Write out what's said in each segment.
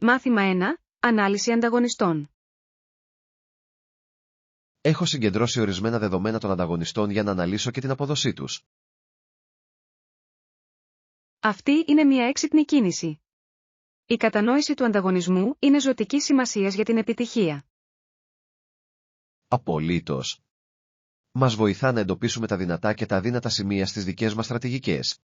Μάθημα 1. Ανάλυση ανταγωνιστών. Έχω συγκεντρώσει ορισμένα δεδομένα των ανταγωνιστών για να αναλύσω και την απόδοσή τους. Αυτή είναι μια έξυπνη κίνηση. Η κατανόηση του ανταγωνισμού είναι ζωτικής σημασίας για την επιτυχία. Απολύτως. Μας βοηθά να εντοπίσουμε τα δυνατά και τα αδύνατα σημεία στις δικές μας στρατηγικές.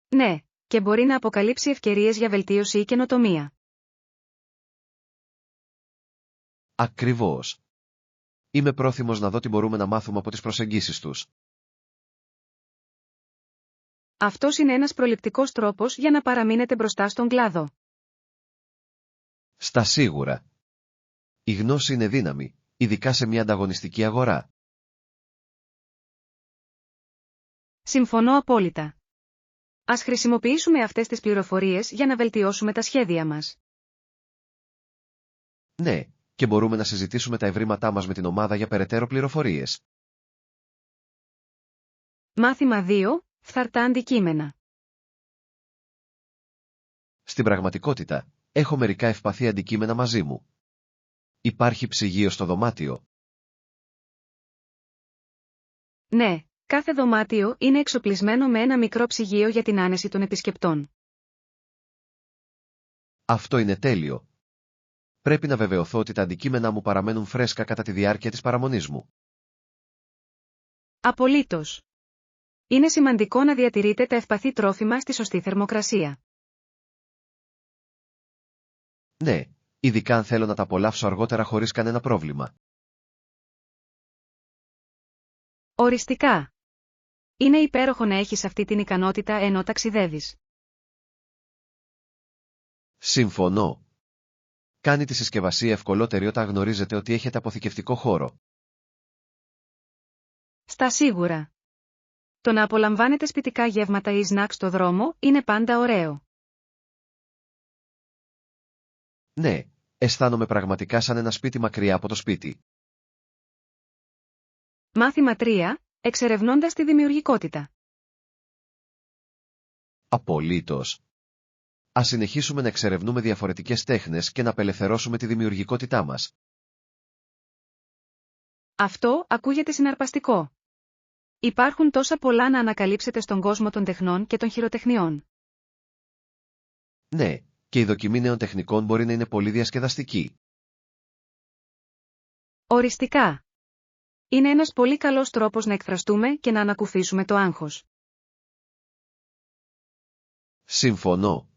Ναι, και μπορεί να αποκαλύψει ευκαιρίες για βελτίωση ή καινοτομία. Ακριβώς. Είμαι πρόθυμος να δω τι μπορούμε να μάθουμε από τις προσεγγίσεις τους. Αυτός είναι ένας προληπτικός τρόπος για να παραμείνετε μπροστά στον κλάδο. Στα σίγουρα. Η γνώση είναι δύναμη, ειδικά σε μια ανταγωνιστική αγορά. Συμφωνώ απόλυτα. Ας χρησιμοποιήσουμε αυτές τις πληροφορίες για να βελτιώσουμε τα σχέδια μας. Ναι, και μπορούμε να συζητήσουμε τα ευρήματά μας με την ομάδα για περαιτέρω πληροφορίες. Μάθημα 2. Φθαρτά αντικείμενα. Στην πραγματικότητα, έχω μερικά ευπαθή αντικείμενα μαζί μου. Υπάρχει ψυγείο στο δωμάτιο. Ναι, κάθε δωμάτιο είναι εξοπλισμένο με ένα μικρό ψυγείο για την άνεση των επισκεπτών. Αυτό είναι τέλειο. Πρέπει να βεβαιωθώ ότι τα αντικείμενά μου παραμένουν φρέσκα κατά τη διάρκεια της παραμονής μου. Απολύτως. Είναι σημαντικό να διατηρείτε τα ευπαθή τρόφιμα στη σωστή θερμοκρασία. Ναι, ειδικά αν θέλω να τα απολαύσω αργότερα χωρίς κανένα πρόβλημα. Οριστικά. Είναι υπέροχο να έχεις αυτή την ικανότητα ενώ ταξιδεύεις. Συμφωνώ. Κάνει τη συσκευασία ευκολότερη όταν γνωρίζετε ότι έχετε αποθηκευτικό χώρο. Στα σίγουρα. Το να απολαμβάνετε σπιτικά γεύματα ή σνακ στο δρόμο είναι πάντα ωραίο. Ναι, αισθάνομαι πραγματικά σαν ένα σπίτι μακριά από το σπίτι. Μάθημα 3. Εξερευνώντας τη δημιουργικότητα. Απολύτως. Ας συνεχίσουμε να εξερευνούμε διαφορετικές τέχνες και να απελευθερώσουμε τη δημιουργικότητά μας. Αυτό ακούγεται συναρπαστικό. Υπάρχουν τόσα πολλά να ανακαλύψετε στον κόσμο των τεχνών και των χειροτεχνιών. Ναι, και η δοκιμή νέων τεχνικών μπορεί να είναι πολύ διασκεδαστική. Οριστικά. Είναι ένας πολύ καλός τρόπος να εκφραστούμε και να ανακουφίσουμε το άγχος. Συμφωνώ.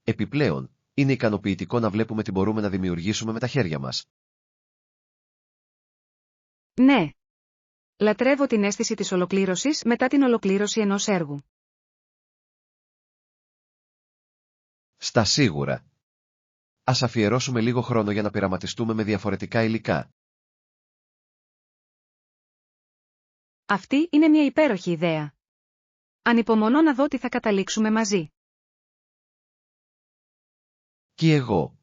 Επιπλέον, είναι ικανοποιητικό να βλέπουμε τι μπορούμε να δημιουργήσουμε με τα χέρια μας. Ναι. Λατρεύω την αίσθηση της ολοκλήρωσης μετά την ολοκλήρωση ενός έργου. Στα σίγουρα. Ας αφιερώσουμε λίγο χρόνο για να πειραματιστούμε με διαφορετικά υλικά. Αυτή είναι μια υπέροχη ιδέα. Ανυπομονώ να δω τι θα καταλήξουμε μαζί. Και εγώ.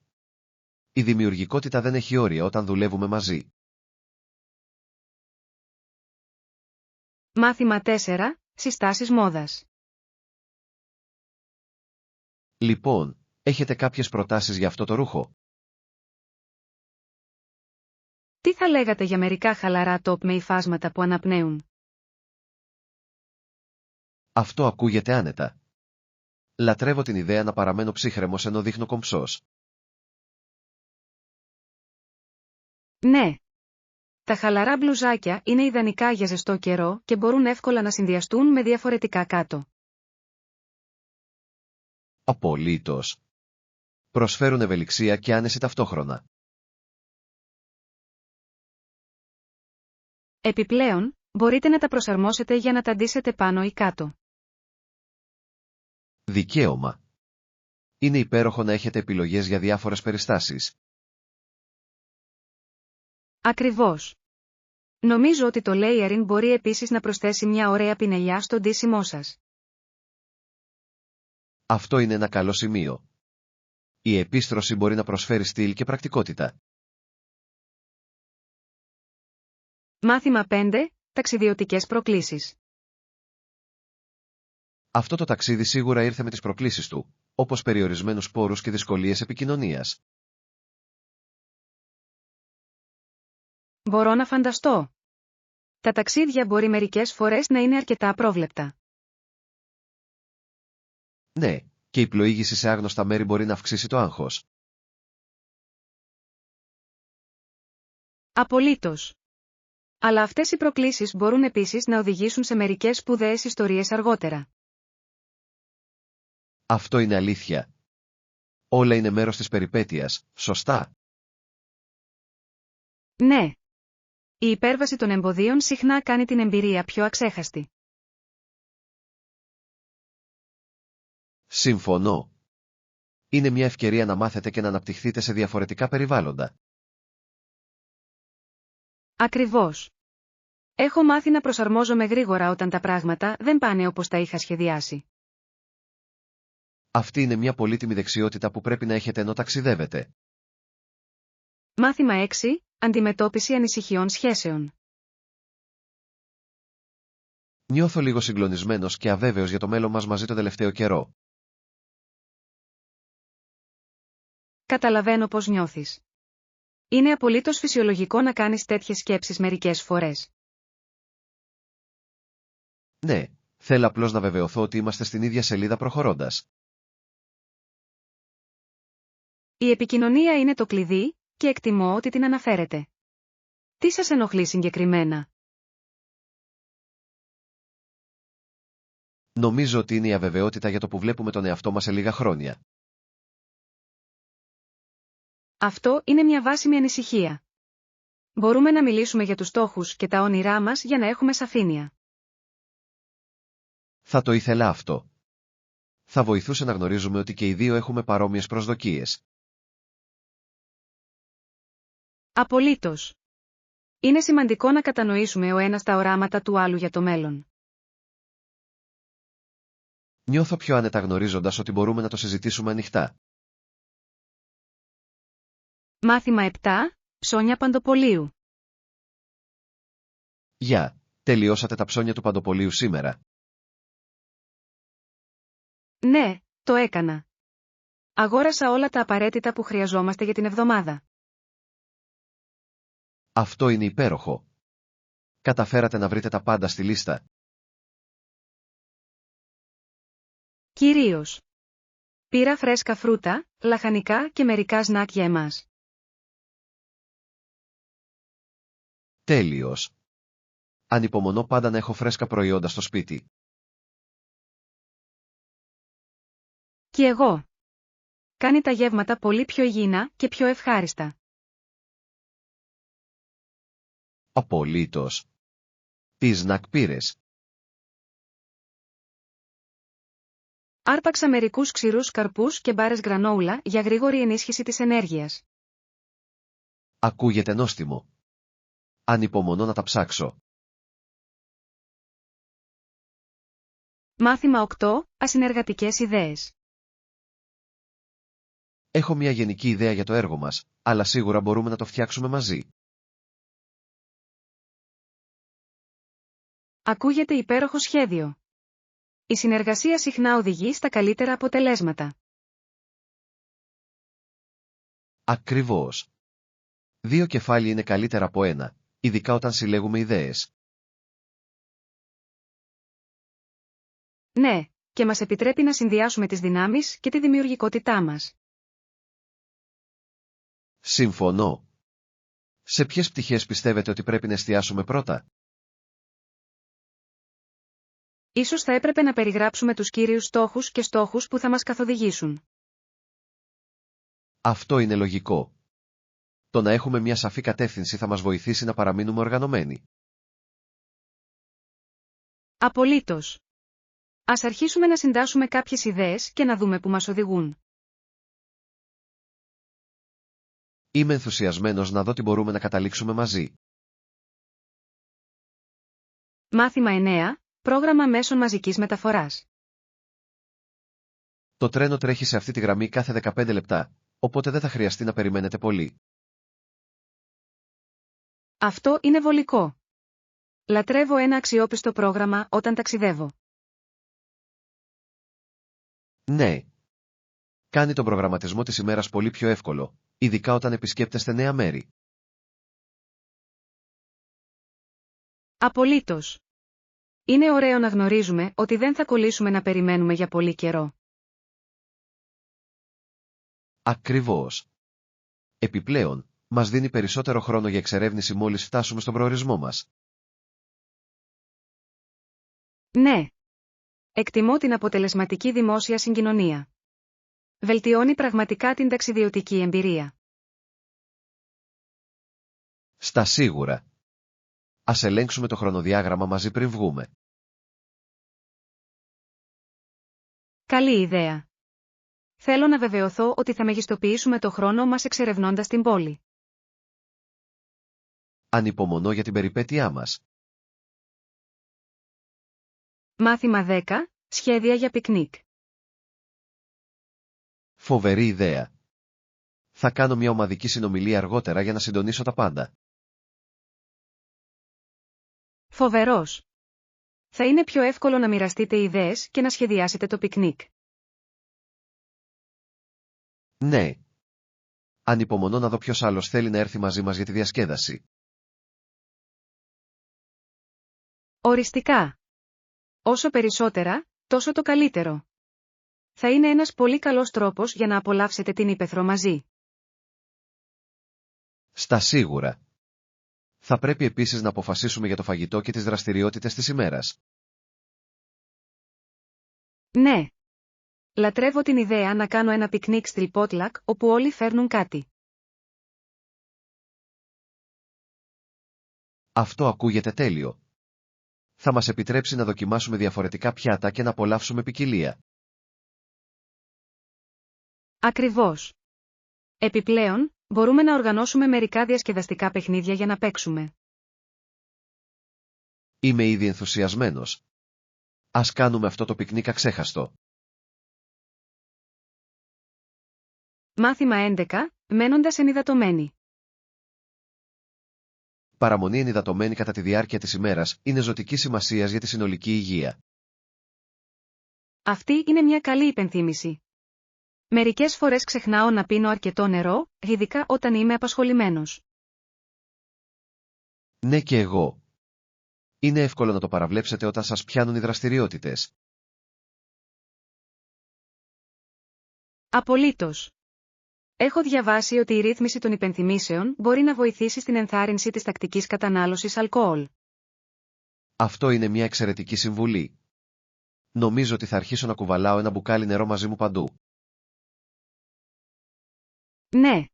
Η δημιουργικότητα δεν έχει όρια όταν δουλεύουμε μαζί. Μάθημα 4. Συστάσεις μόδας. Λοιπόν, έχετε κάποιες προτάσεις για αυτό το ρούχο? Τι θα λέγατε για μερικά χαλαρά top με υφάσματα που αναπνέουν? Αυτό ακούγεται άνετα. Λατρεύω την ιδέα να παραμένω ψύχρεμος ενώ δείχνω κομψός. Ναι. Τα χαλαρά μπλουζάκια είναι ιδανικά για ζεστό καιρό και μπορούν εύκολα να συνδυαστούν με διαφορετικά κάτω. Απολύτως. Προσφέρουν ευελιξία και άνεση ταυτόχρονα. Επιπλέον, μπορείτε να τα προσαρμόσετε για να τα ντύσετε πάνω ή κάτω. Δικαίωμα. Είναι υπέροχο να έχετε επιλογές για διάφορες περιστάσεις. Ακριβώς. Νομίζω ότι το layering μπορεί επίσης να προσθέσει μια ωραία πινελιά στο ντύσιμό σας. Αυτό είναι ένα καλό σημείο. Η επίστρωση μπορεί να προσφέρει στυλ και πρακτικότητα. Μάθημα 5. Ταξιδιωτικές προκλήσεις. Αυτό το ταξίδι σίγουρα ήρθε με τις προκλήσεις του. όπως περιορισμένους πόρους και δυσκολίες επικοινωνίας. Μπορώ να φανταστώ. Τα ταξίδια μπορεί μερικές φορές να είναι αρκετά απρόβλεπτα. Ναι, και η πλοήγηση σε άγνωστα μέρη μπορεί να αυξήσει το άγχος. Απολύτως. Αλλά αυτές οι προκλήσεις μπορούν επίσης να οδηγήσουν σε μερικές σπουδαίες ιστορίες αργότερα. Αυτό είναι αλήθεια. Όλα είναι μέρος της περιπέτειας, σωστά? Ναι. Η υπέρβαση των εμποδίων συχνά κάνει την εμπειρία πιο αξέχαστη. Συμφωνώ. Είναι μια ευκαιρία να μάθετε και να αναπτυχθείτε σε διαφορετικά περιβάλλοντα. Ακριβώς. Έχω μάθει να προσαρμόζομαι γρήγορα όταν τα πράγματα δεν πάνε όπως τα είχα σχεδιάσει. Αυτή είναι μια πολύτιμη δεξιότητα που πρέπει να έχετε ενώ ταξιδεύετε. Μάθημα 6. Αντιμετώπιση ανησυχιών σχέσεων. Νιώθω λίγο συγκλονισμένος και αβέβαιος για το μέλλον μας μαζί το τελευταίο καιρό. Καταλαβαίνω πώς νιώθεις. Είναι απολύτως φυσιολογικό να κάνεις τέτοιες σκέψεις μερικές φορές. Ναι, θέλω απλώς να βεβαιωθώ ότι είμαστε στην ίδια σελίδα προχωρώντας. Η επικοινωνία είναι το κλειδί, και εκτιμώ ότι την αναφέρετε. Τι σας ενοχλεί συγκεκριμένα? Νομίζω ότι είναι η αβεβαιότητα για το που βλέπουμε τον εαυτό μας σε λίγα χρόνια. Αυτό είναι μια βάσιμη ανησυχία. Μπορούμε να μιλήσουμε για τους στόχους και τα όνειρά μας για να έχουμε σαφήνεια. Θα το ήθελα αυτό. Θα βοηθούσε να γνωρίζουμε ότι και οι δύο έχουμε παρόμοιες προσδοκίες. Απολύτως. Είναι σημαντικό να κατανοήσουμε ο ένας τα οράματα του άλλου για το μέλλον. Νιώθω πιο άνετα γνωρίζοντας ότι μπορούμε να το συζητήσουμε ανοιχτά. Μάθημα 7. Ψώνια Παντοπολίου. Γεια, τελειώσατε τα ψώνια του Παντοπολίου σήμερα? Ναι, το έκανα. Αγόρασα όλα τα απαραίτητα που χρειαζόμαστε για την εβδομάδα. Αυτό είναι υπέροχο. Καταφέρατε να βρείτε τα πάντα στη λίστα? Κυρίως. Πήρα φρέσκα φρούτα, λαχανικά και μερικά σνακ για εμάς. Τέλειος. Ανυπομονώ πάντα να έχω φρέσκα προϊόντα στο σπίτι. Κι εγώ. Κάνει τα γεύματα πολύ πιο υγιεινά και πιο ευχάριστα. Απολύτως. Τι σνακ πήρες? Άρπαξα μερικούς ξηρούς καρπούς και μπάρες γκρανόουλα για γρήγορη ενίσχυση της ενέργειας. Ακούγεται νόστιμο. Ανυπομονώ να τα ψάξω. Μάθημα 8. Ασυνεργατικές ιδέες. Έχω μια γενική ιδέα για το έργο μας, αλλά σίγουρα μπορούμε να το φτιάξουμε μαζί. Ακούγεται υπέροχο σχέδιο. Η συνεργασία συχνά οδηγεί στα καλύτερα αποτελέσματα. Ακριβώς. 2 κεφάλια είναι καλύτερα από 1, ειδικά όταν συλλέγουμε ιδέες. Ναι, και μας επιτρέπει να συνδυάσουμε τις δυνάμεις και τη δημιουργικότητά μας. Συμφωνώ. Σε ποιες πτυχές πιστεύετε ότι πρέπει να εστιάσουμε πρώτα? Ίσως θα έπρεπε να περιγράψουμε τους κύριους στόχους και στόχους που θα μας καθοδηγήσουν. Αυτό είναι λογικό. Το να έχουμε μια σαφή κατεύθυνση θα μας βοηθήσει να παραμείνουμε οργανωμένοι. Απολύτως. Ας αρχίσουμε να συντάσσουμε κάποιες ιδέες και να δούμε που μας οδηγούν. Είμαι ενθουσιασμένος να δω τι μπορούμε να καταλήξουμε μαζί. Μάθημα 9. Πρόγραμμα μέσων μαζικής μεταφοράς. Το τρένο τρέχει σε αυτή τη γραμμή κάθε 15 λεπτά, οπότε δεν θα χρειαστεί να περιμένετε πολύ. Αυτό είναι βολικό. Λατρεύω ένα αξιόπιστο πρόγραμμα όταν ταξιδεύω. Ναι. Κάνει τον προγραμματισμό της ημέρας πολύ πιο εύκολο, ειδικά όταν επισκέπτεστε νέα μέρη. Απολύτως. Είναι ωραίο να γνωρίζουμε ότι δεν θα κολλήσουμε να περιμένουμε για πολύ καιρό. Ακριβώς. Επιπλέον, μας δίνει περισσότερο χρόνο για εξερεύνηση μόλις φτάσουμε στον προορισμό μας. Ναι. Εκτιμώ την αποτελεσματική δημόσια συγκοινωνία. Βελτιώνει πραγματικά την ταξιδιωτική εμπειρία. Στα σίγουρα. Ας ελέγξουμε το χρονοδιάγραμμα μαζί πριν βγούμε. Καλή ιδέα. Θέλω να βεβαιωθώ ότι θα μεγιστοποιήσουμε το χρόνο μας εξερευνώντας την πόλη. Ανυπομονώ για την περιπέτειά μας. Μάθημα 10. Σχέδια για πικνίκ. Φοβερή ιδέα. Θα κάνω μια ομαδική συνομιλία αργότερα για να συντονίσω τα πάντα. Φοβερός. Θα είναι πιο εύκολο να μοιραστείτε ιδέες και να σχεδιάσετε το πικνίκ. Ναι. Ανυπομονώ να δω ποιος άλλος θέλει να έρθει μαζί μας για τη διασκέδαση. Οριστικά. Όσο περισσότερα, τόσο το καλύτερο. Θα είναι ένας πολύ καλός τρόπος για να απολαύσετε την ύπαιθρο μαζί. Στα σίγουρα. Θα πρέπει επίσης να αποφασίσουμε για το φαγητό και τις δραστηριότητες της ημέρας. Ναι. Λατρεύω την ιδέα να κάνω ένα πικνίκ στυλ potluck όπου όλοι φέρνουν κάτι. Αυτό ακούγεται τέλειο. Θα μας επιτρέψει να δοκιμάσουμε διαφορετικά πιάτα και να απολαύσουμε ποικιλία. Ακριβώς. Επιπλέον, μπορούμε να οργανώσουμε μερικά διασκεδαστικά παιχνίδια για να παίξουμε. Είμαι ήδη ενθουσιασμένος. Ας κάνουμε αυτό το πικνίκ αξέχαστο. Μάθημα 11. Μένοντας ενυδατωμένοι. Παραμονή ενυδατωμένη κατά τη διάρκεια της ημέρας είναι ζωτικής σημασίας για τη συνολική υγεία. Αυτή είναι μια καλή υπενθύμηση. Μερικές φορές ξεχνάω να πίνω αρκετό νερό, ειδικά όταν είμαι απασχολημένος. Ναι και εγώ. Είναι εύκολο να το παραβλέψετε όταν σας πιάνουν οι δραστηριότητες. Απολύτως. Έχω διαβάσει ότι η ρύθμιση των υπενθυμίσεων μπορεί να βοηθήσει στην ενθάρρυνση της τακτικής κατανάλωσης αλκοόλ. Αυτό είναι μια εξαιρετική συμβουλή. Νομίζω ότι θα αρχίσω να κουβαλάω ένα μπουκάλι νερό μαζί μου παντού. Ναι.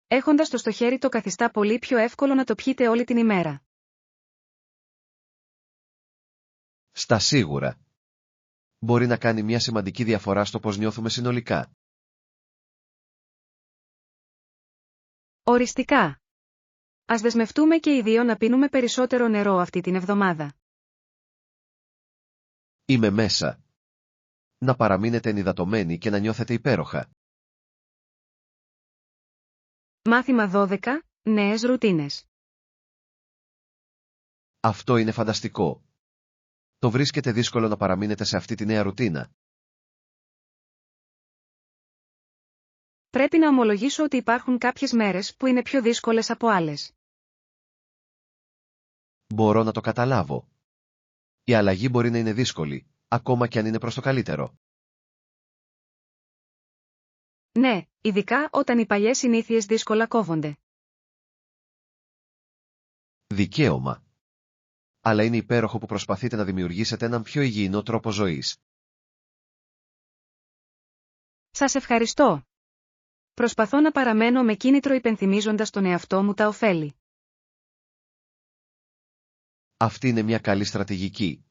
Έχοντας το στο χέρι το καθιστά πολύ πιο εύκολο να το πιείτε όλη την ημέρα. Στα σίγουρα. Μπορεί να κάνει μια σημαντική διαφορά στο πώς νιώθουμε συνολικά. Οριστικά. Ας δεσμευτούμε και οι δύο να πίνουμε περισσότερο νερό αυτή την εβδομάδα. Είμαι μέσα. Να παραμείνετε ενυδατωμένοι και να νιώθετε υπέροχα. Μάθημα 12. Νέες ρουτίνες. Αυτό είναι φανταστικό. Το βρίσκεται δύσκολο να παραμείνετε σε αυτή τη νέα ρουτίνα. Πρέπει να ομολογήσω ότι υπάρχουν κάποιες μέρες που είναι πιο δύσκολες από άλλες. Μπορώ να το καταλάβω. Η αλλαγή μπορεί να είναι δύσκολη, ακόμα και αν είναι προς το καλύτερο. Ναι, ειδικά όταν οι παλιές συνήθειες δύσκολα κόβονται. Δικαίωμα. Αλλά είναι υπέροχο που προσπαθείτε να δημιουργήσετε έναν πιο υγιεινό τρόπο ζωής. Σας ευχαριστώ. Προσπαθώ να παραμένω με κίνητρο υπενθυμίζοντας τον εαυτό μου τα ωφέλη. Αυτή είναι μια καλή στρατηγική.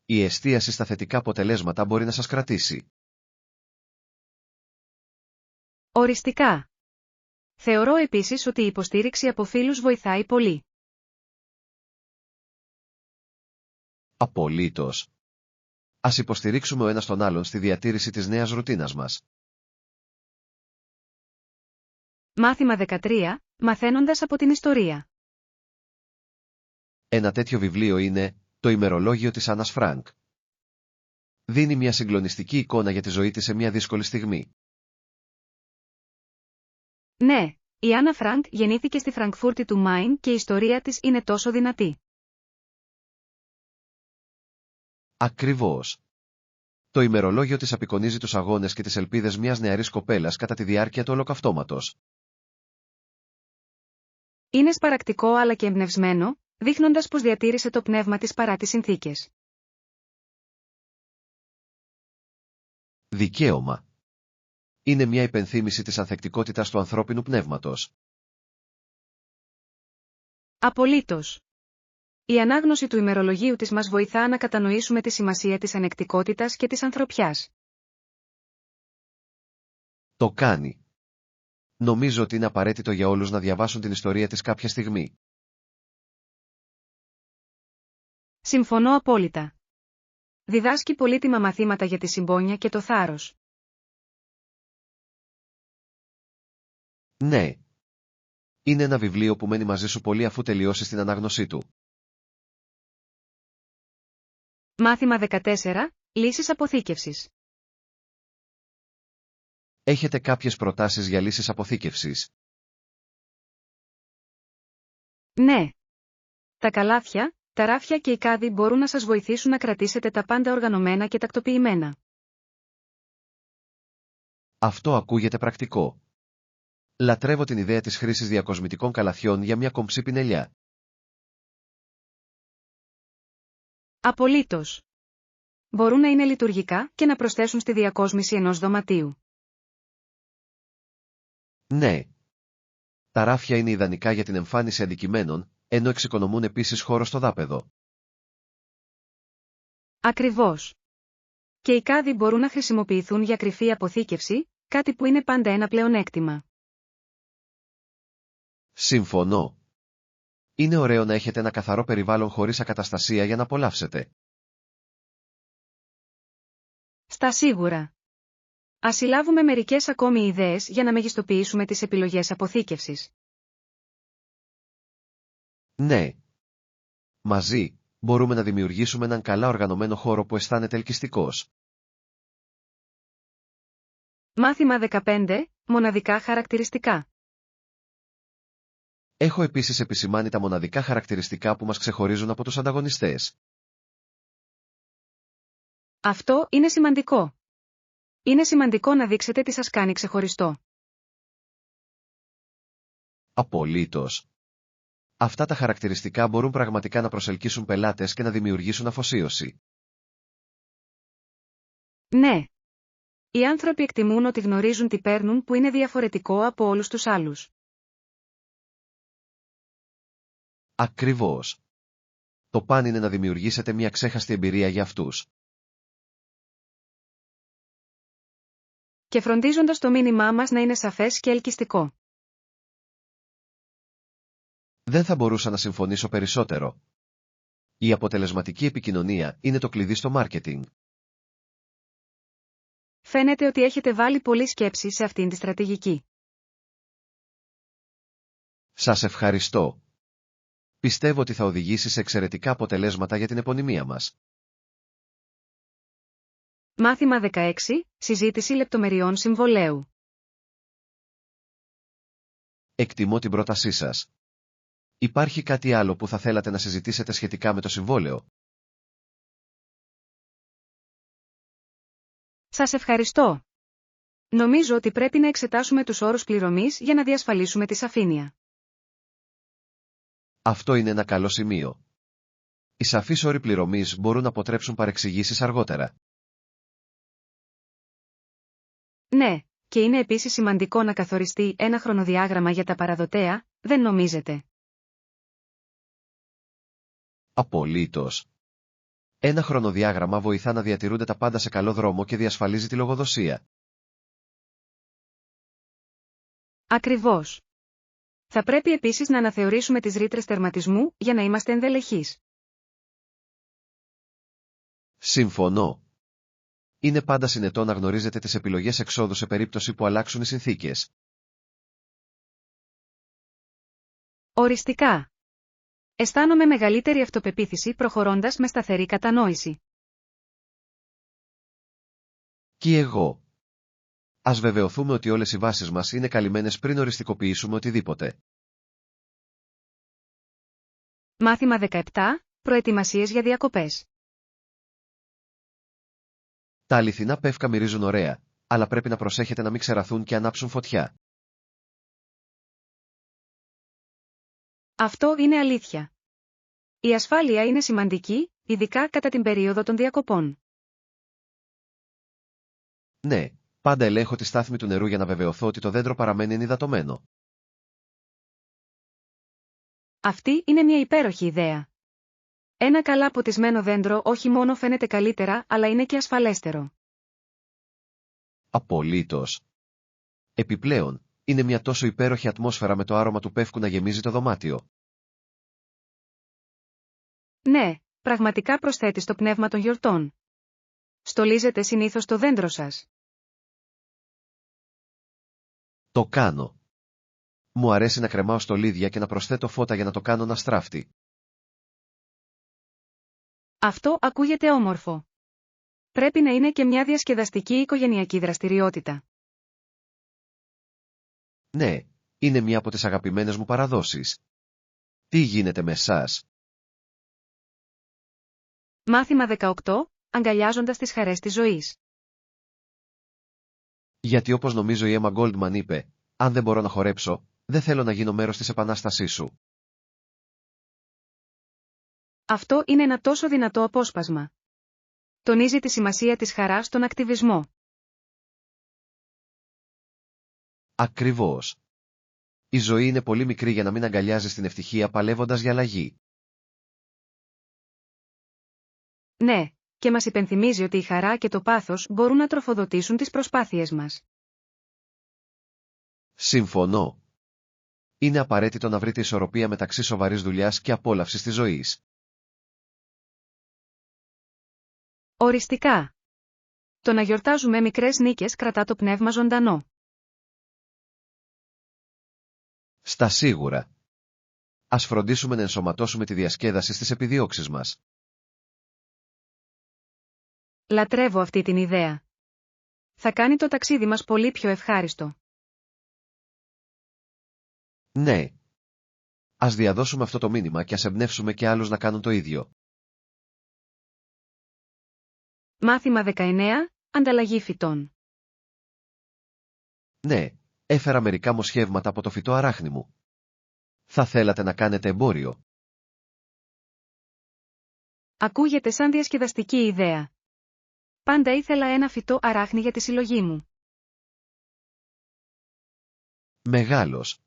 Η εστίαση στα θετικά αποτελέσματα μπορεί να σας κρατήσει. Οριστικά. Θεωρώ επίσης ότι η υποστήριξη από φίλους βοηθάει πολύ. Απολύτως. Ας υποστηρίξουμε ο ένας τον άλλον στη διατήρηση της νέας ρουτίνας μας. Μάθημα 13. Μαθαίνοντας από την ιστορία. Ένα τέτοιο βιβλίο είναι «Το ημερολόγιο της Άννας Φρανκ». Δίνει μια συγκλονιστική εικόνα για τη ζωή της σε μια δύσκολη στιγμή. Ναι, η Άννα Φρανκ γεννήθηκε στη Φραγκφούρτη του Μάιν και η ιστορία της είναι τόσο δυνατή. Ακριβώς. Το ημερολόγιο της απεικονίζει τους αγώνες και τις ελπίδες μιας νεαρής κοπέλας κατά τη διάρκεια του Ολοκαυτώματος. Είναι σπαρακτικό αλλά και εμπνευσμένο, δείχνοντας πως διατήρησε το πνεύμα της παρά τις συνθήκες. Δικαίωμα. Είναι μια υπενθύμηση της ανθεκτικότητας του ανθρώπινου πνεύματος. Απολύτως. Η ανάγνωση του ημερολογίου της μας βοηθά να κατανοήσουμε τη σημασία της ανεκτικότητας και της ανθρωπιάς. Το κάνει. Νομίζω ότι είναι απαραίτητο για όλους να διαβάσουν την ιστορία της κάποια στιγμή. Συμφωνώ απόλυτα. Διδάσκει πολύτιμα μαθήματα για τη συμπόνια και το θάρρος. Ναι. Είναι ένα βιβλίο που μένει μαζί σου πολύ αφού τελειώσεις την ανάγνωσή του. Μάθημα 14. Λύσεις αποθήκευσης. Έχετε κάποιες προτάσεις για λύσεις αποθήκευσης? Ναι. Τα καλάθια, τα ράφια και οι κάδοι μπορούν να σας βοηθήσουν να κρατήσετε τα πάντα οργανωμένα και τακτοποιημένα. Αυτό ακούγεται πρακτικό. Λατρεύω την ιδέα της χρήσης διακοσμητικών καλαθιών για μια κομψή πινελιά. Απολύτως. Μπορούν να είναι λειτουργικά και να προσθέσουν στη διακόσμηση ενός δωματίου. Ναι. Τα ράφια είναι ιδανικά για την εμφάνιση αντικειμένων, ενώ εξοικονομούν επίσης χώρο στο δάπεδο. Ακριβώς. Και οι κάδοι μπορούν να χρησιμοποιηθούν για κρυφή αποθήκευση, κάτι που είναι πάντα ένα πλεονέκτημα. Συμφωνώ. Είναι ωραίο να έχετε ένα καθαρό περιβάλλον χωρίς ακαταστασία για να απολαύσετε. Στα σίγουρα. Ας συλλάβουμε μερικές ακόμη ιδέες για να μεγιστοποιήσουμε τις επιλογές αποθήκευσης. Ναι. Μαζί, μπορούμε να δημιουργήσουμε έναν καλά οργανωμένο χώρο που αισθάνεται ελκυστικός. Μάθημα 15. Μοναδικά χαρακτηριστικά. Έχω επίσης επισημάνει τα μοναδικά χαρακτηριστικά που μας ξεχωρίζουν από τους ανταγωνιστές. Αυτό είναι σημαντικό. Είναι σημαντικό να δείξετε τι σας κάνει ξεχωριστό. Απολύτως. Αυτά τα χαρακτηριστικά μπορούν πραγματικά να προσελκύσουν πελάτες και να δημιουργήσουν αφοσίωση. Ναι. Οι άνθρωποι εκτιμούν ότι γνωρίζουν τι παίρνουν που είναι διαφορετικό από όλους τους άλλους. Ακριβώς. Το παν είναι να δημιουργήσετε μια ξέχαστη εμπειρία για αυτούς. Και φροντίζοντας το μήνυμά μας να είναι σαφές και ελκυστικό. Δεν θα μπορούσα να συμφωνήσω περισσότερο. Η αποτελεσματική επικοινωνία είναι το κλειδί στο μάρκετινγκ. Φαίνεται ότι έχετε βάλει πολλή σκέψη σε αυτήν τη στρατηγική. Σας ευχαριστώ. Πιστεύω ότι θα οδηγήσει σε εξαιρετικά αποτελέσματα για την επωνυμία μας. Μάθημα 16. Συζήτηση λεπτομεριών συμβολέου. Εκτιμώ την πρότασή σας. Υπάρχει κάτι άλλο που θα θέλατε να συζητήσετε σχετικά με το συμβόλαιο? Σας ευχαριστώ. Νομίζω ότι πρέπει να εξετάσουμε τους όρους πληρωμής για να διασφαλίσουμε τη σαφήνεια. Αυτό είναι ένα καλό σημείο. Οι σαφείς όροι πληρωμής μπορούν να αποτρέψουν παρεξηγήσεις αργότερα. Ναι, και είναι επίσης σημαντικό να καθοριστεί ένα χρονοδιάγραμμα για τα παραδοτέα, δεν νομίζετε? Απολύτως. Ένα χρονοδιάγραμμα βοηθά να διατηρούνται τα πάντα σε καλό δρόμο και διασφαλίζει τη λογοδοσία. Ακριβώς. Θα πρέπει επίσης να αναθεωρήσουμε τις ρήτρες τερματισμού για να είμαστε ενδελεχείς. Συμφωνώ. Είναι πάντα συνετό να γνωρίζετε τις επιλογές εξόδου σε περίπτωση που αλλάξουν οι συνθήκες. Οριστικά. Αισθάνομαι μεγαλύτερη αυτοπεποίθηση προχωρώντας με σταθερή κατανόηση. Και εγώ. Ας βεβαιωθούμε ότι όλες οι βάσεις μας είναι καλυμμένες πριν οριστικοποιήσουμε οτιδήποτε. Μάθημα 17. Προετοιμασίες για διακοπές. Τα αληθινά πεύκα μυρίζουν ωραία, αλλά πρέπει να προσέχετε να μην ξεραθούν και ανάψουν φωτιά. Αυτό είναι αλήθεια. Η ασφάλεια είναι σημαντική, ειδικά κατά την περίοδο των διακοπών. Ναι, πάντα ελέγχω τη στάθμη του νερού για να βεβαιωθώ ότι το δέντρο παραμένει ενυδατωμένο. Αυτή είναι μια υπέροχη ιδέα. Ένα καλά ποτισμένο δέντρο όχι μόνο φαίνεται καλύτερα, αλλά είναι και ασφαλέστερο. Απολύτως. Επιπλέον, είναι μια τόσο υπέροχη ατμόσφαιρα με το άρωμα του πεύκου να γεμίζει το δωμάτιο. Ναι, πραγματικά προσθέτει στο πνεύμα των γιορτών. Στολίζετε συνήθως το δέντρο σας? Το κάνω. Μου αρέσει να κρεμάω στολίδια και να προσθέτω φώτα για να το κάνω να στράφτει. Αυτό ακούγεται όμορφο. Πρέπει να είναι και μια διασκεδαστική οικογενειακή δραστηριότητα. Ναι, είναι μια από τις αγαπημένες μου παραδόσεις. Τι γίνεται με εσάς? Μάθημα 18. Αγκαλιάζοντας τις χαρές της ζωής. Γιατί όπως νομίζω η Emma Goldman είπε, αν δεν μπορώ να χορέψω, δεν θέλω να γίνω μέρος της επανάστασής σου. Αυτό είναι ένα τόσο δυνατό απόσπασμα. Τονίζει τη σημασία της χαράς στον ακτιβισμό. Ακριβώς. Η ζωή είναι πολύ μικρή για να μην αγκαλιάζεις την ευτυχία παλεύοντας για αλλαγή. Ναι, και μας υπενθυμίζει ότι η χαρά και το πάθος μπορούν να τροφοδοτήσουν τις προσπάθειες μας. Συμφωνώ. Είναι απαραίτητο να βρείτε ισορροπία μεταξύ σοβαρής δουλειάς και απόλαυσης της ζωής. Οριστικά. Το να γιορτάζουμε μικρές νίκες κρατά το πνεύμα ζωντανό. Στα σίγουρα. Ας φροντίσουμε να ενσωματώσουμε τη διασκέδαση στις επιδιώξεις μας. Λατρεύω αυτή την ιδέα. Θα κάνει το ταξίδι μας πολύ πιο ευχάριστο. Ναι. Ας διαδώσουμε αυτό το μήνυμα και ας εμπνεύσουμε και άλλους να κάνουν το ίδιο. Μάθημα 19. Ανταλλαγή φυτών. Ναι, έφερα μερικά μοσχεύματα από το φυτό αράχνη μου. Θα θέλατε να κάνετε εμπόριο? Ακούγεται σαν διασκεδαστική ιδέα. Πάντα ήθελα ένα φυτό αράχνη για τη συλλογή μου. Μεγάλος.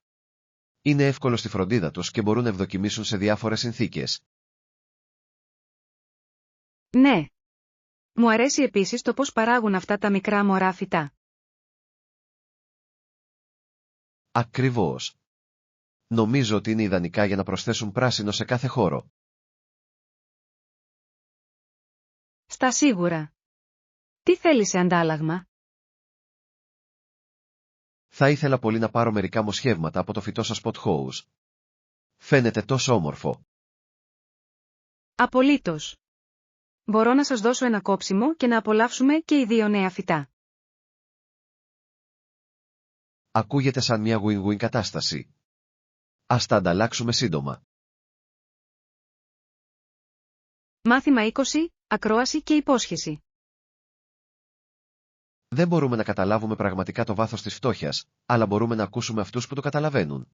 Είναι εύκολο στη φροντίδα τους και μπορούν να ευδοκιμήσουν σε διάφορες συνθήκες. Ναι. Μου αρέσει επίσης το πώς παράγουν αυτά τα μικρά μωρά φυτά. Ακριβώς. Νομίζω ότι είναι ιδανικά για να προσθέσουν πράσινο σε κάθε χώρο. Στα σίγουρα. Τι θέλεις σε αντάλλαγμα? Θα ήθελα πολύ να πάρω μερικά μοσχεύματα από το φυτό σας Pothos. Φαίνεται τόσο όμορφο. Απολύτως. Μπορώ να σας δώσω ένα κόψιμο και να απολαύσουμε και οι δύο νέα φυτά. Ακούγεται σαν μια win-win κατάσταση. Ας τα ανταλλάξουμε σύντομα. Μάθημα 20. Ακρόαση και υπόσχεση. Δεν μπορούμε να καταλάβουμε πραγματικά το βάθος της φτώχειας, αλλά μπορούμε να ακούσουμε αυτούς που το καταλαβαίνουν.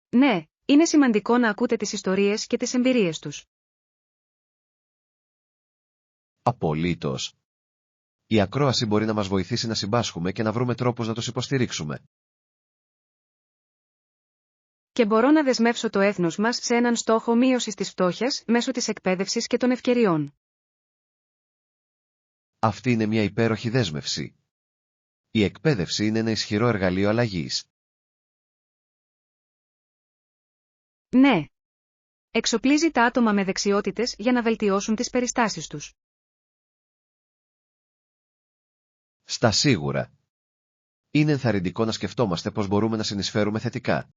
Ναι, είναι σημαντικό να ακούτε τις ιστορίες και τις εμπειρίες τους. Απολύτως. Η ακρόαση μπορεί να μας βοηθήσει να συμπάσχουμε και να βρούμε τρόπους να τους υποστηρίξουμε. Και μπορώ να δεσμεύσω το έθνος μας σε έναν στόχο μείωσης της φτώχειας μέσω της εκπαίδευσης και των ευκαιριών. Αυτή είναι μια υπέροχη δέσμευση. Η εκπαίδευση είναι ένα ισχυρό εργαλείο αλλαγής. Ναι. Εξοπλίζει τα άτομα με δεξιότητες για να βελτιώσουν τις περιστάσεις τους. Στα σίγουρα. Είναι ενθαρρυντικό να σκεφτόμαστε πώς μπορούμε να συνεισφέρουμε θετικά.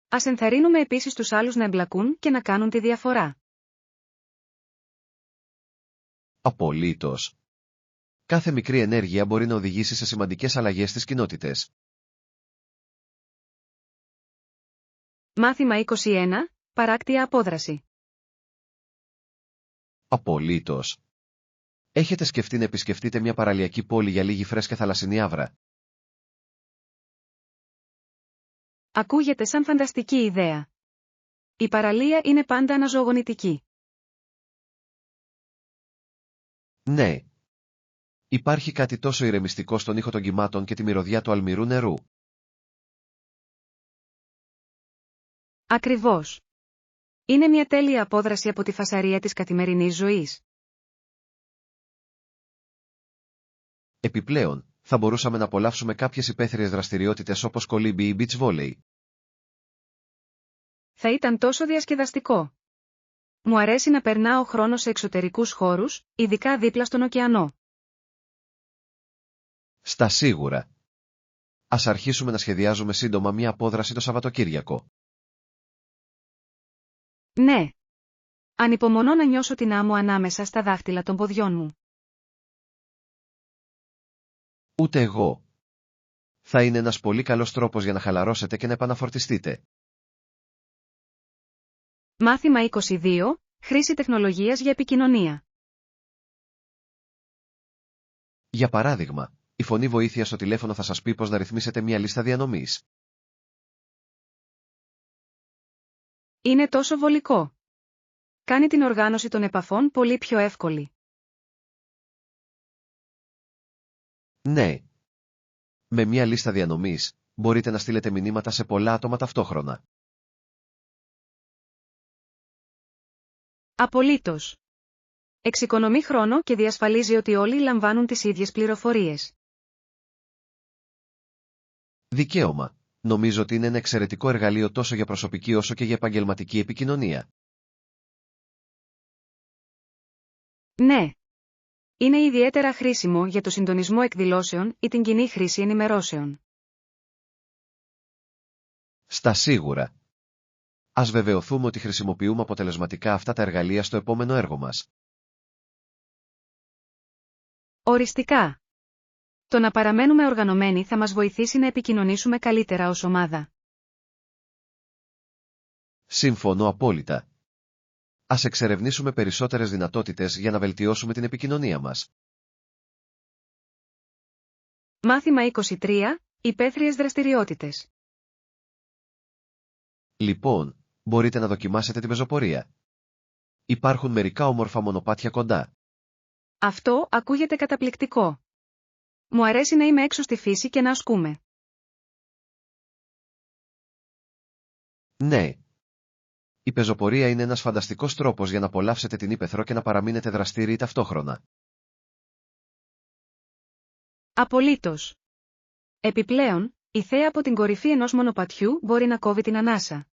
Ας ενθαρρύνουμε επίσης τους άλλους να εμπλακούν και να κάνουν τη διαφορά. Απολύτως. Κάθε μικρή ενέργεια μπορεί να οδηγήσει σε σημαντικές αλλαγές στις κοινότητες. Μάθημα 21. Παράκτια απόδραση. Απολύτως. Έχετε σκεφτεί να επισκεφτείτε μια παραλιακή πόλη για λίγη φρέσκια θαλασσινή άβρα? Ακούγεται σαν φανταστική ιδέα. Η παραλία είναι πάντα αναζωογονητική. Ναι. Υπάρχει κάτι τόσο ηρεμιστικό στον ήχο των κυμάτων και τη μυρωδιά του αλμυρού νερού. Ακριβώς. Είναι μια τέλεια απόδραση από τη φασαρία της καθημερινής ζωής. Επιπλέον, θα μπορούσαμε να απολαύσουμε κάποιες υπαίθριες δραστηριότητες όπως κολύμπι ή beach volley. Θα ήταν τόσο διασκεδαστικό. Μου αρέσει να περνάω χρόνο σε εξωτερικούς χώρους, ειδικά δίπλα στον ωκεανό. Στα σίγουρα. Ας αρχίσουμε να σχεδιάζουμε σύντομα μια απόδραση το Σαββατοκύριακο. Ναι. Ανυπομονώ να νιώσω την άμμο ανάμεσα στα δάχτυλα των ποδιών μου. Ούτε εγώ. Θα είναι ένας πολύ καλός τρόπος για να χαλαρώσετε και να επαναφορτιστείτε. Μάθημα 22. Χρήση τεχνολογίας για επικοινωνία. Για παράδειγμα, η φωνή βοήθεια στο τηλέφωνο θα σας πει πώς να ρυθμίσετε μια λίστα διανομής. Είναι τόσο βολικό. Κάνει την οργάνωση των επαφών πολύ πιο εύκολη. Ναι. Με μια λίστα διανομής, μπορείτε να στείλετε μηνύματα σε πολλά άτομα ταυτόχρονα. Απολύτως. Εξοικονομεί χρόνο και διασφαλίζει ότι όλοι λαμβάνουν τις ίδιες πληροφορίες. Δικαίωμα. Νομίζω ότι είναι ένα εξαιρετικό εργαλείο τόσο για προσωπική όσο και για επαγγελματική επικοινωνία. Ναι. Είναι ιδιαίτερα χρήσιμο για το συντονισμό εκδηλώσεων ή την κοινή χρήση ενημερώσεων. Στα σίγουρα. Ας βεβαιωθούμε ότι χρησιμοποιούμε αποτελεσματικά αυτά τα εργαλεία στο επόμενο έργο μας. Οριστικά. Το να παραμένουμε οργανωμένοι θα μας βοηθήσει να επικοινωνήσουμε καλύτερα ως ομάδα. Συμφωνώ απόλυτα. Ας εξερευνήσουμε περισσότερες δυνατότητες για να βελτιώσουμε την επικοινωνία μας. Μάθημα 23. Υπαίθριες δραστηριότητες. Λοιπόν, μπορείτε να δοκιμάσετε την πεζοπορία. Υπάρχουν μερικά όμορφα μονοπάτια κοντά. Αυτό ακούγεται καταπληκτικό. Μου αρέσει να είμαι έξω στη φύση και να ασκούμε. Ναι. Η πεζοπορία είναι ένας φανταστικός τρόπος για να απολαύσετε την ύπαιθρο και να παραμείνετε δραστήριοι ταυτόχρονα. Απολύτως. Επιπλέον, η θέα από την κορυφή ενός μονοπατιού μπορεί να κόβει την ανάσα.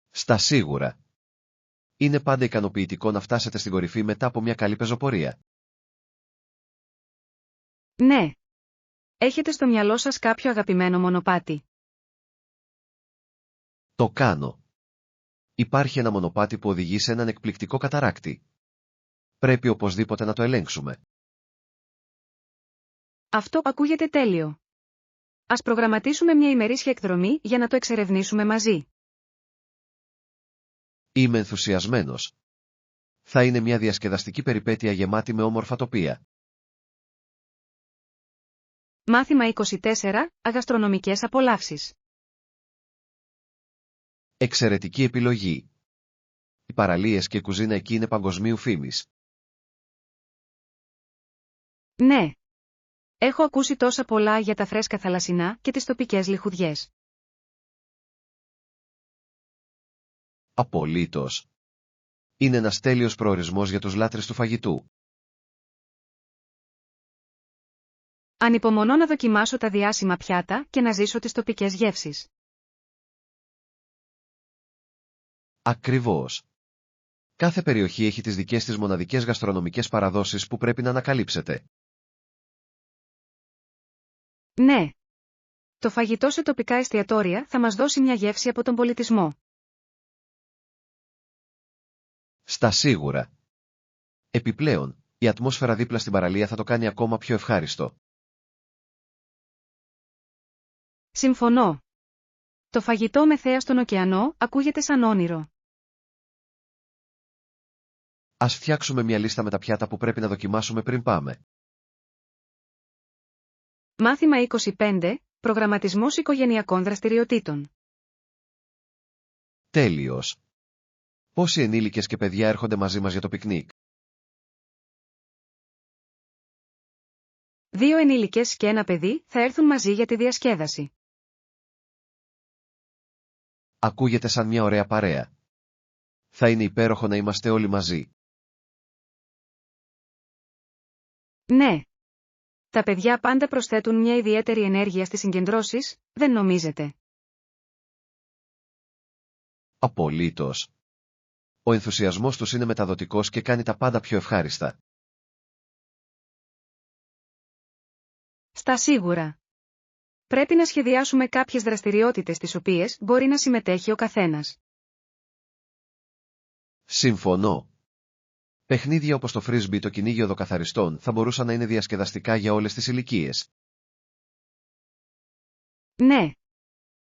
Στα σίγουρα. Είναι πάντα ικανοποιητικό να φτάσετε στην κορυφή μετά από μια καλή πεζοπορία. Ναι. Έχετε στο μυαλό σας κάποιο αγαπημένο μονοπάτι? Το κάνω. Υπάρχει ένα μονοπάτι που οδηγεί σε έναν εκπληκτικό καταράκτη. Πρέπει οπωσδήποτε να το ελέγξουμε. Αυτό ακούγεται τέλειο. Ας προγραμματίσουμε μια ημερήσια εκδρομή για να το εξερευνήσουμε μαζί. Είμαι ενθουσιασμένος. Θα είναι μια διασκεδαστική περιπέτεια γεμάτη με όμορφα τοπία. Μάθημα 24. Αγαστρονομικές απολαύσεις. Εξαιρετική επιλογή. Οι παραλίες και η κουζίνα εκεί είναι παγκοσμίου φήμης. Ναι. Έχω ακούσει τόσα πολλά για τα φρέσκα θαλασσινά και τις τοπικές λιχουδιές. Απολύτως. Είναι ένας τέλειος προορισμός για τους λάτρες του φαγητού. Ανυπομονώ να δοκιμάσω τα διάσημα πιάτα και να ζήσω τις τοπικές γεύσεις. Ακριβώς. Κάθε περιοχή έχει τις δικές της μοναδικές γαστρονομικές παραδόσεις που πρέπει να ανακαλύψετε. Ναι. Το φαγητό σε τοπικά εστιατόρια θα μας δώσει μια γεύση από τον πολιτισμό. Στα σίγουρα. Επιπλέον, η ατμόσφαιρα δίπλα στην παραλία θα το κάνει ακόμα πιο ευχάριστο. Συμφωνώ. Το φαγητό με θέα στον ωκεανό ακούγεται σαν όνειρο. Ας φτιάξουμε μια λίστα με τα πιάτα που πρέπει να δοκιμάσουμε πριν πάμε. Μάθημα 25. Προγραμματισμός οικογενειακών δραστηριοτήτων. Τέλειος. Πόσοι ενήλικες και παιδιά έρχονται μαζί μας για το πικνίκ? 2 ενήλικες και 1 παιδί θα έρθουν μαζί για τη διασκέδαση. Ακούγεται σαν μια ωραία παρέα. Θα είναι υπέροχο να είμαστε όλοι μαζί. Ναι. Τα παιδιά πάντα προσθέτουν μια ιδιαίτερη ενέργεια στις συγκεντρώσεις, δεν νομίζετε? Απολύτως. Ο ενθουσιασμός τους είναι μεταδοτικός και κάνει τα πάντα πιο ευχάριστα. Στα σίγουρα. Πρέπει να σχεδιάσουμε κάποιες δραστηριότητες στις οποίες μπορεί να συμμετέχει ο καθένας. Συμφωνώ. Παιχνίδια όπως το φρίσμπι ή το κυνήγι οδοκαθαριστών θα μπορούσαν να είναι διασκεδαστικά για όλες τις ηλικίες. Ναι.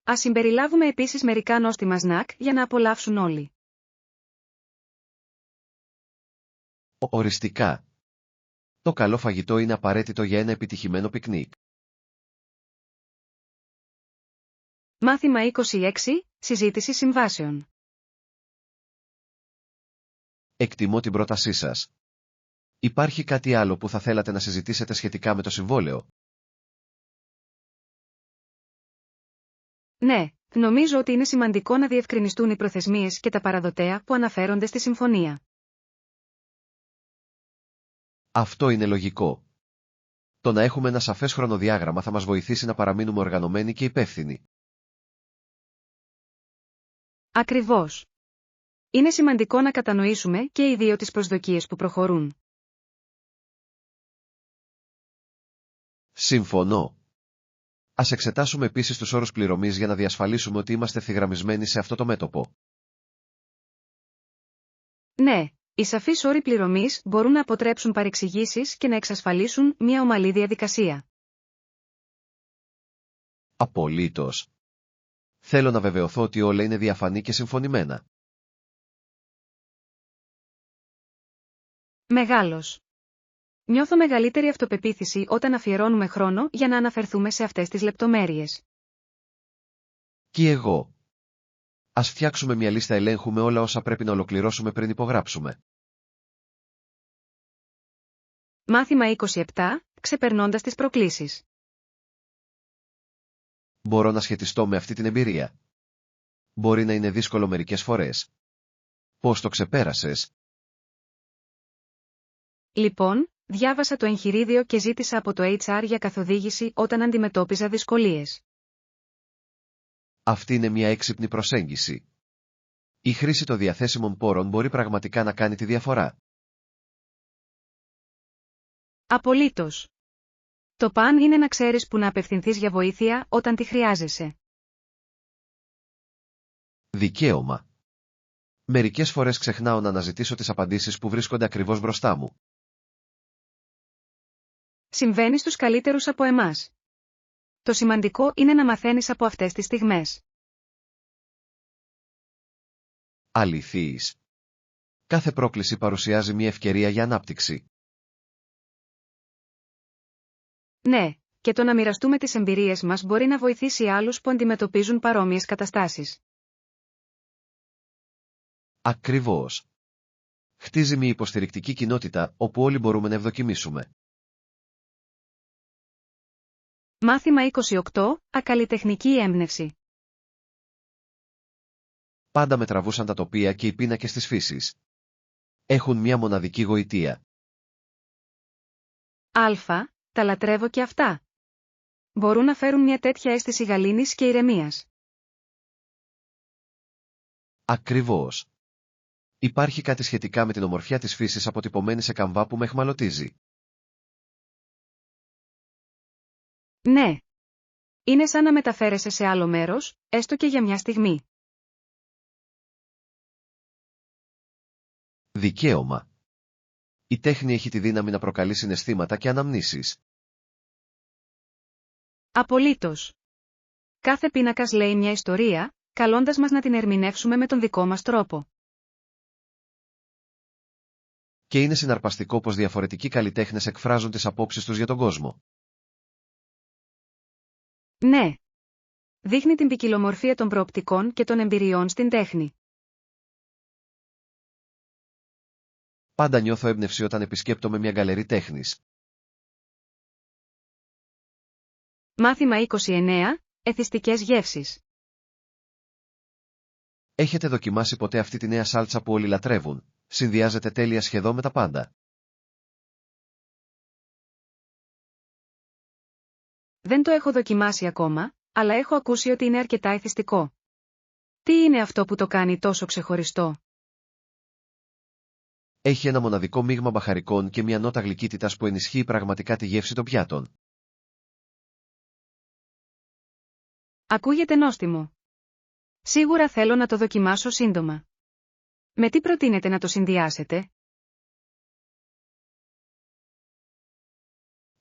Ας συμπεριλάβουμε επίσης μερικά νόστιμα σνακ για να απολαύσουν όλοι. Οριστικά. Το καλό φαγητό είναι απαραίτητο για ένα επιτυχημένο πικνίκ. Μάθημα 26. Συζήτηση συμβάσεων. Εκτιμώ την πρότασή σας. Υπάρχει κάτι άλλο που θα θέλατε να συζητήσετε σχετικά με το συμβόλαιο? Ναι, νομίζω ότι είναι σημαντικό να διευκρινιστούν οι προθεσμίες και τα παραδοτέα που αναφέρονται στη συμφωνία. Αυτό είναι λογικό. Το να έχουμε ένα σαφές χρονοδιάγραμμα θα μας βοηθήσει να παραμείνουμε οργανωμένοι και υπεύθυνοι. Ακριβώς. Είναι σημαντικό να κατανοήσουμε και οι δύο τις προσδοκίες που προχωρούν. Συμφωνώ. Ας εξετάσουμε επίσης τους όρους πληρωμής για να διασφαλίσουμε ότι είμαστε ευθυγραμμισμένοι σε αυτό το μέτωπο. Ναι, οι σαφείς όροι πληρωμής μπορούν να αποτρέψουν παρεξηγήσεις και να εξασφαλίσουν μια ομαλή διαδικασία. Απολύτως. Θέλω να βεβαιωθώ ότι όλα είναι διαφανή και συμφωνημένα. Μεγάλος. Νιώθω μεγαλύτερη αυτοπεποίθηση όταν αφιερώνουμε χρόνο για να αναφερθούμε σε αυτές τις λεπτομέρειες. Και εγώ. Ας φτιάξουμε μια λίστα ελέγχου με όλα όσα πρέπει να ολοκληρώσουμε πριν υπογράψουμε. Μάθημα 27. Ξεπερνώντας τις προκλήσεις. Μπορώ να σχετιστώ με αυτή την εμπειρία. Μπορεί να είναι δύσκολο μερικές φορές. Πώς το ξεπέρασες? Λοιπόν, διάβασα το εγχειρίδιο και ζήτησα από το HR για καθοδήγηση όταν αντιμετώπιζα δυσκολίες. Αυτή είναι μια έξυπνη προσέγγιση. Η χρήση των διαθέσιμων πόρων μπορεί πραγματικά να κάνει τη διαφορά. Απολύτως. Το παν είναι να ξέρεις που να απευθυνθείς για βοήθεια όταν τη χρειάζεσαι. Δικαίωμα. Μερικές φορές ξεχνάω να αναζητήσω τις απαντήσεις που βρίσκονται ακριβώς μπροστά μου. Συμβαίνει στους καλύτερους από εμάς. Το σημαντικό είναι να μαθαίνεις από αυτές τις στιγμές. Αληθείς. Κάθε πρόκληση παρουσιάζει μια ευκαιρία για ανάπτυξη. Ναι, και το να μοιραστούμε τις εμπειρίες μας μπορεί να βοηθήσει άλλους που αντιμετωπίζουν παρόμοιες καταστάσεις. Ακριβώς. Χτίζει μια υποστηρικτική κοινότητα όπου όλοι μπορούμε να ευδοκιμήσουμε. Μάθημα 28. Ακαλλιτεχνική έμπνευση. Πάντα με τραβούσαν τα τοπία και οι πίνακες της φύσης. Έχουν μια μοναδική γοητεία. Αλφα, τα λατρεύω και αυτά. Μπορούν να φέρουν μια τέτοια αίσθηση γαλήνης και ηρεμίας. Ακριβώς. Υπάρχει κάτι σχετικά με την ομορφιά της φύσης αποτυπωμένη σε καμβά που με αιχμαλωτίζει. Ναι. Είναι σαν να μεταφέρεσαι σε άλλο μέρος, έστω και για μια στιγμή. Δικαίωμα. Η τέχνη έχει τη δύναμη να προκαλεί συναισθήματα και αναμνήσεις. Απολύτως. Κάθε πίνακας λέει μια ιστορία, καλώντας μας να την ερμηνεύσουμε με τον δικό μας τρόπο. Και είναι συναρπαστικό πως διαφορετικοί καλλιτέχνες εκφράζουν τις απόψεις τους για τον κόσμο. Ναι. Δείχνει την ποικιλομορφία των προοπτικών και των εμπειριών στην τέχνη. Πάντα νιώθω έμπνευση όταν επισκέπτομαι μια γκαλερί τέχνης. Μάθημα 29. Εθιστικές γεύσεις. Έχετε δοκιμάσει ποτέ αυτή τη νέα σάλτσα που όλοι λατρεύουν? Συνδυάζεται τέλεια σχεδόν με τα πάντα. Δεν το έχω δοκιμάσει ακόμα, αλλά έχω ακούσει ότι είναι αρκετά εθιστικό. Τι είναι αυτό που το κάνει τόσο ξεχωριστό? Έχει ένα μοναδικό μείγμα μπαχαρικών και μια νότα γλυκύτητας που ενισχύει πραγματικά τη γεύση των πιάτων. Ακούγεται νόστιμο. Σίγουρα θέλω να το δοκιμάσω σύντομα. Με τι προτείνετε να το συνδυάσετε?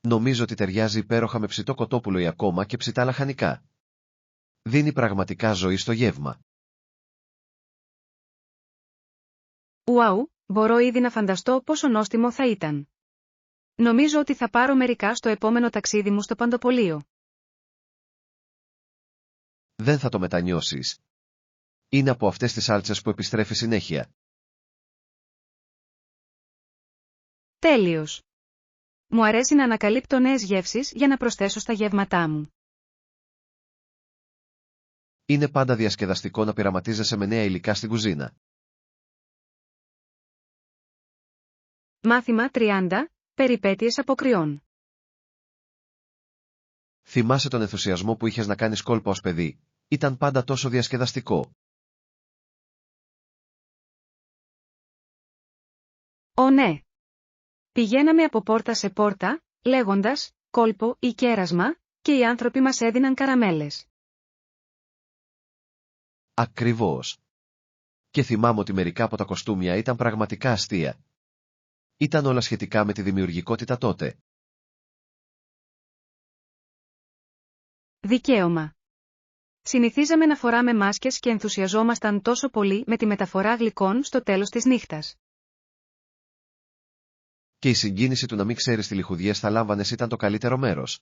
Νομίζω ότι ταιριάζει υπέροχα με ψητό κοτόπουλο ή ακόμα και ψητά λαχανικά. Δίνει πραγματικά ζωή στο γεύμα. Ουάου, μπορώ ήδη να φανταστώ πόσο νόστιμο θα ήταν. Νομίζω ότι θα πάρω μερικά στο επόμενο ταξίδι μου στο Παντοπολείο. Δεν θα το μετανιώσεις. Είναι από αυτές τις σάλτσες που επιστρέφει συνέχεια. Τέλειος. Μου αρέσει να ανακαλύπτω νέες γεύσεις για να προσθέσω στα γεύματά μου. Είναι πάντα διασκεδαστικό να πειραματίζεσαι με νέα υλικά στην κουζίνα. Μάθημα 30. Περιπέτειες αποκριών. Θυμάσαι τον ενθουσιασμό που είχες να κάνεις κόλπα ως παιδί? Ήταν πάντα τόσο διασκεδαστικό. Ω ναι. Πηγαίναμε από πόρτα σε πόρτα, λέγοντας «κόλπο» ή «κέρασμα», και οι άνθρωποι μας έδιναν καραμέλες. Ακριβώς. Και θυμάμαι ότι μερικά από τα κοστούμια ήταν πραγματικά αστεία. Ήταν όλα σχετικά με τη δημιουργικότητα τότε. Δικαίωμα. Συνηθίζαμε να φοράμε μάσκες και ενθουσιαζόμασταν τόσο πολύ με τη μεταφορά γλυκών στο τέλος της νύχτας. Και η συγκίνηση του να μην ξέρεις τι λιχουδιές θα λάμβανες ήταν το καλύτερο μέρος.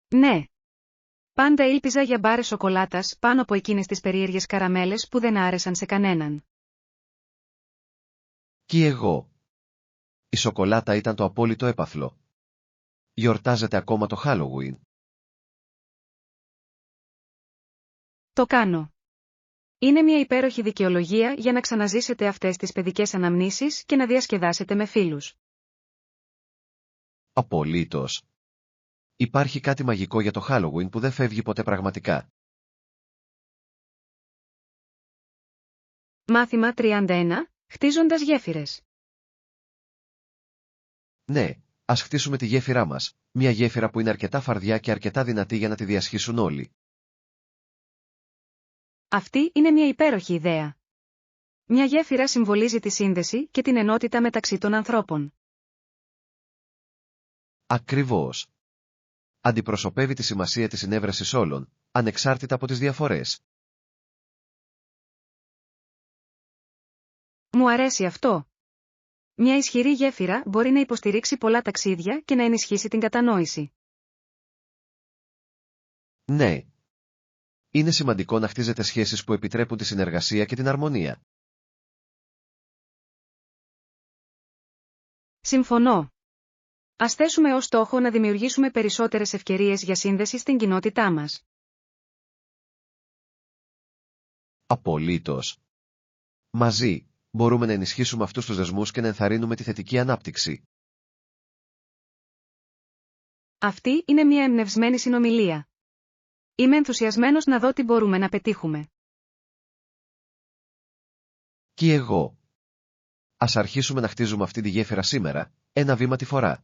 Ναι. Πάντα ήλπιζα για μπάρες σοκολάτας πάνω από εκείνες τις περίεργες καραμέλες που δεν άρεσαν σε κανέναν. Κι εγώ. Η σοκολάτα ήταν το απόλυτο έπαθλο. Γιορτάζεται ακόμα το Halloween. Το κάνω. Είναι μια υπέροχη δικαιολογία για να ξαναζήσετε αυτές τις παιδικές αναμνήσεις και να διασκεδάσετε με φίλους. Απολύτως. Υπάρχει κάτι μαγικό για το Halloween που δεν φεύγει ποτέ πραγματικά. Μάθημα 31. Χτίζοντας γέφυρες. Ναι, ας χτίσουμε τη γέφυρά μας. Μια γέφυρα που είναι αρκετά φαρδιά και αρκετά δυνατή για να τη διασχίσουν όλοι. Αυτή είναι μια υπέροχη ιδέα. Μια γέφυρα συμβολίζει τη σύνδεση και την ενότητα μεταξύ των ανθρώπων. Ακριβώς. Αντιπροσωπεύει τη σημασία της συνέβρεσης όλων, ανεξάρτητα από τις διαφορές. Μου αρέσει αυτό. Μια ισχυρή γέφυρα μπορεί να υποστηρίξει πολλά ταξίδια και να ενισχύσει την κατανόηση. Ναι. Είναι σημαντικό να χτίζετε σχέσεις που επιτρέπουν τη συνεργασία και την αρμονία. Συμφωνώ. Ας θέσουμε ως στόχο να δημιουργήσουμε περισσότερες ευκαιρίες για σύνδεση στην κοινότητά μας. Απολύτως. Μαζί, μπορούμε να ενισχύσουμε αυτούς τους δεσμούς και να ενθαρρύνουμε τη θετική ανάπτυξη. Αυτή είναι μια εμπνευσμένη συνομιλία. Είμαι ενθουσιασμένος να δω τι μπορούμε να πετύχουμε. Κι εγώ. Ας αρχίσουμε να χτίζουμε αυτή τη γέφυρα σήμερα, ένα βήμα τη φορά.